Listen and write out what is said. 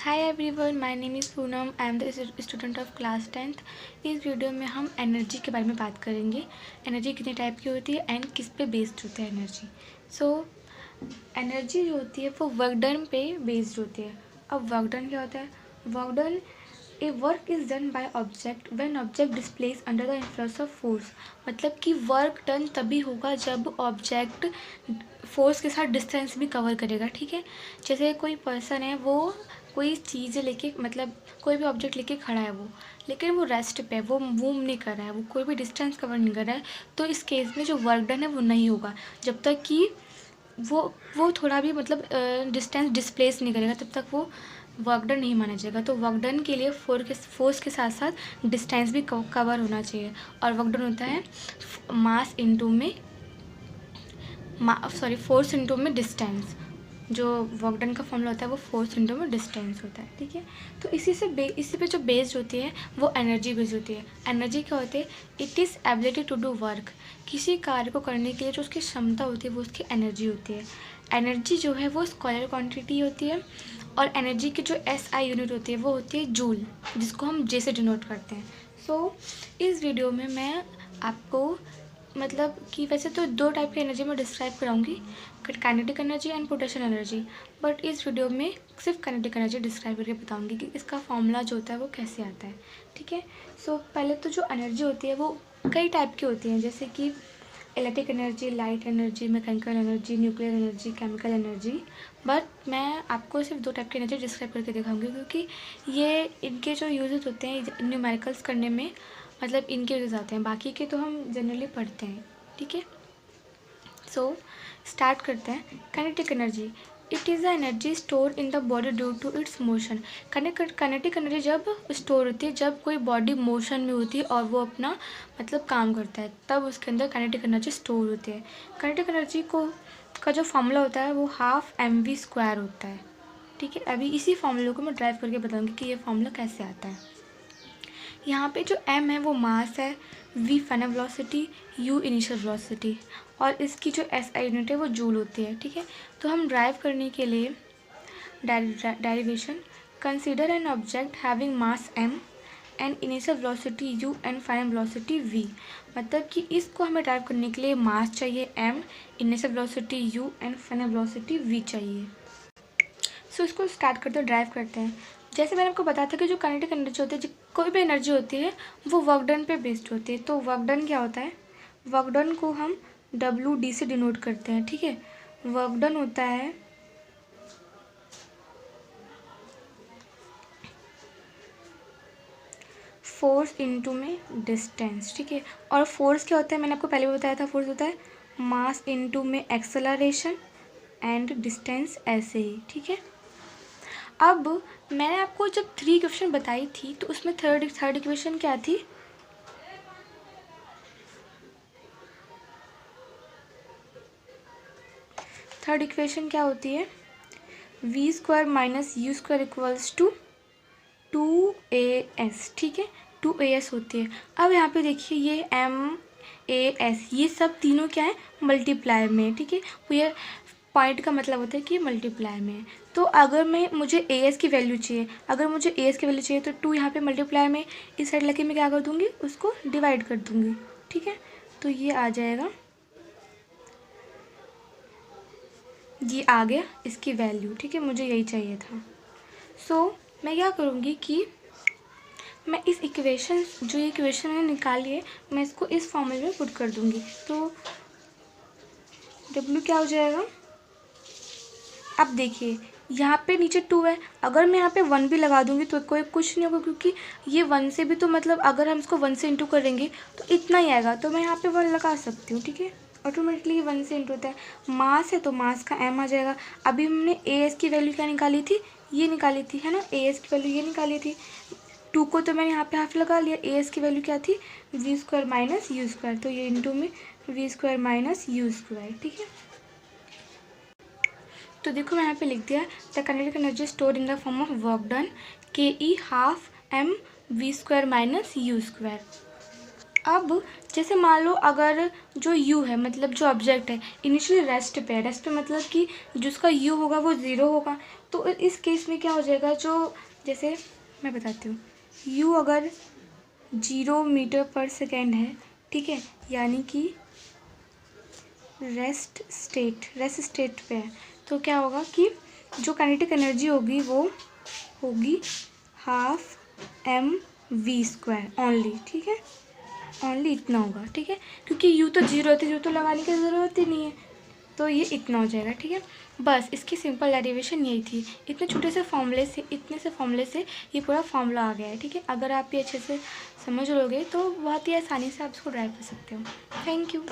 Hi everyone, my name is Poonam. I am the student of class 10th। इस video में हम energy के बारे में बात करेंगे। एनर्जी कितने टाइप की होती है एंड किस पे बेस्ड होता है एनर्जी। एनर्जी जो होती है वो वर्क डन पे बेस्ड होती है। अब वर्क डन क्या होता है? Work done A work is done by object when object displace under the influence of force. मतलब कि वर्क डन तभी होगा जब ऑब्जेक्ट फोर्स के साथ डिस्टेंस भी कवर करेगा। ठीक है, जैसे कोई पर्सन है, वो कोई चीज़ लेके, मतलब कोई भी ऑब्जेक्ट लेके खड़ा है वो, लेकिन वो रेस्ट पे है, वो मूव नहीं कर रहा है, वो कोई भी डिस्टेंस कवर नहीं कर रहा है, तो इस केस में जो वर्क डन है वो नहीं होगा जब तक कि वो थोड़ा भी मतलब डिस्टेंस डिस्प्लेस नहीं करेगा, तब तक वो वर्क डन नहीं माना जाएगा। तो वर्क डन के लिए फोर्स के साथ साथ डिस्टेंस भी कवर होना चाहिए। और वर्क डन होता है मास इंटू में फोर्स इंटू में डिस्टेंस। जो वर्क डन का फॉर्मूला होता है वो फोर्स इंटू में डिस्टेंस होता है। ठीक है, तो इसी पे जो बेस्ड होती है वो एनर्जी बेस्ड होती है। एनर्जी क्या होती है? It is ability to do work. किसी कार्य को करने के लिए जो उसकी क्षमता होती है वो उसकी एनर्जी होती है। एनर्जी जो है वो स्क्वायर क्वांटिटी होती है। और एनर्जी की जो SI यूनिट होती है वो होती है जूल, जिसको हम J से डिनोट करते हैं। इस वीडियो में मैं आपको मतलब कि वैसे तो दो टाइप की एनर्जी मैं डिस्क्राइब कराऊंगी, kinetic energy and potential energy. But इस वीडियो में सिर्फ काइनेटिक एनर्जी डिस्क्राइब करके बताऊंगी कि इसका फॉर्मूला जो होता है वो कैसे आता है। ठीक है, पहले तो जो एनर्जी होती है वो कई टाइप की होती हैं, जैसे कि electric energy, light energy, mechanical energy, nuclear energy, chemical energy. But मैं आपको सिर्फ दो टाइप की एनर्जी डिस्क्राइब करके दिखाऊंगी, क्योंकि ये इनके जो यूजेस होते हैं न्यूमेरिकल्स करने में, मतलब इनके यूजेस आते हैं, बाकी के तो हम जनरली पढ़ते हैं। ठीक है, स्टार्ट करते हैं। Kinetic energy, it is the energy store in the body due to its motion. Kinetic energy जब स्टोर होती है, जब कोई बॉडी मोशन में होती है और वो अपना मतलब काम करता है, तब उसके अंदर काइनेटिक एनर्जी स्टोर होती है। काइनेटिक एनर्जी का जो फॉर्मूला होता है वो 12mv² होता है। ठीक है, अभी इसी फॉर्मूले को मैं ड्राइव करके बताऊंगी कि ये फॉर्मूला कैसे आता है। यहाँ पे जो m है वो मास है, v final velocity, u initial velocity, और इसकी जो SI यूनिट है वो जूल होती है। ठीक है, तो हम ड्राइव करने के लिए derivation, consider an object having mass m and initial velocity u and final velocity v। मतलब कि इसको हमें ड्राइव करने के लिए मास चाहिए m, initial velocity u and final velocity v चाहिए। इसको स्टार्ट करते हैं, ड्राइव करते हैं। जैसे मैंने आपको बताया था कि जो काइनेटिक एनर्जी होती है, कोई भी एनर्जी होती है वो वर्क डन पे बेस्ड होती है। तो वर्क डन क्या होता है? वर्क डन को हम WD से डिनोट करते हैं। ठीक है, वर्क डन होता है फोर्स इनटू में डिस्टेंस। ठीक है, और फोर्स क्या होता है? मैंने आपको पहले भी बताया था, फोर्स होता है मास इनटू में एक्सेलरेशन एंड डिस्टेंस, ऐसे ही। ठीक है, अब मैंने आपको जब 3 इक्वेशन बताई थी तो उसमें थर्ड इक्वेशन क्या थी? थर्ड इक्वेशन क्या होती है? v² minus u² equals to 2as। ठीक है, 2as होती है। अब यहाँ पे देखिए ये MAS, ये सब तीनों क्या है? मल्टीप्लाई में। ठीक है, ये पॉइंट का मतलब होता है कि मल्टीप्लाई में है। तो अगर मुझे AS की वैल्यू चाहिए, तो 2 यहाँ पे मल्टीप्लाई में, इस साइड लगे मैं क्या कर दूँगी? उसको डिवाइड कर दूँगी। ठीक है, तो ये आ जाएगा, ये आ गया इसकी वैल्यू। ठीक है, मुझे यही चाहिए था। मैं क्या करूँगी कि मैं इस इक्वेशन, जो ये इक्वेशन मैंने निकाली है, मैं इसको इस फॉर्मूले में पुट कर दूँगी। तो W क्या हो जाएगा? अब देखिए यहाँ पे नीचे 2 है, अगर मैं यहाँ पे 1 भी लगा दूँगी तो कोई कुछ नहीं होगा, क्योंकि ये 1 से भी तो मतलब अगर हम इसको 1 से इंटू करेंगे तो इतना ही आएगा, तो मैं यहाँ पे 1 लगा सकती हूँ। ठीक है, ऑटोमेटिकली 1 से इंटू होता है। मास है तो मास का m आ जाएगा। अभी हमने AS की वैल्यू क्या निकाली थी? ये निकाली थी, है ना, AS की वैल्यू ये निकाली थी। 2 को तो मैंने यहाँ पे हाफ लगा लिया। AS की वैल्यू क्या थी? v² माइनस u², तो ये इंटू में v² माइनस u²। ठीक है, तो देखो मैं यहाँ पे लिख दिया, the kinetic energy store in the form of work done KE 12mv² minus u²। अब जैसे मान लो अगर जो u है, मतलब जो ऑब्जेक्ट है, इनिशियली रेस्ट पे है, रेस्ट पे मतलब कि जिसका u होगा वो 0 होगा, तो इस केस में क्या हो जाएगा, जो जैसे मैं बताती हूँ, यू अगर 0 मीटर पर सेकेंड है, ठीक है, यानी कि रेस्ट स्टेट पे है, तो क्या होगा कि जो काइनेटिक एनर्जी होगी वो होगी 12mv² ओनली, ठीक है, ओनली इतना होगा, ठीक है, क्योंकि यू तो 0 है तो यू तो लगाने की ज़रूरत ही नहीं है, तो ये इतना हो जाएगा, ठीक है। बस इसकी सिंपल डेरिवेशन यही थी। इतने छोटे से फॉर्मूले से, इतने से फॉर्मूले से ये पूरा फॉर्मूला आ गया है, ठीक है। अगर आप ये अच्छे से समझ लोगे तो बहुत ही आसानी से आप इसको ड्राइव कर सकते हो। Thank you.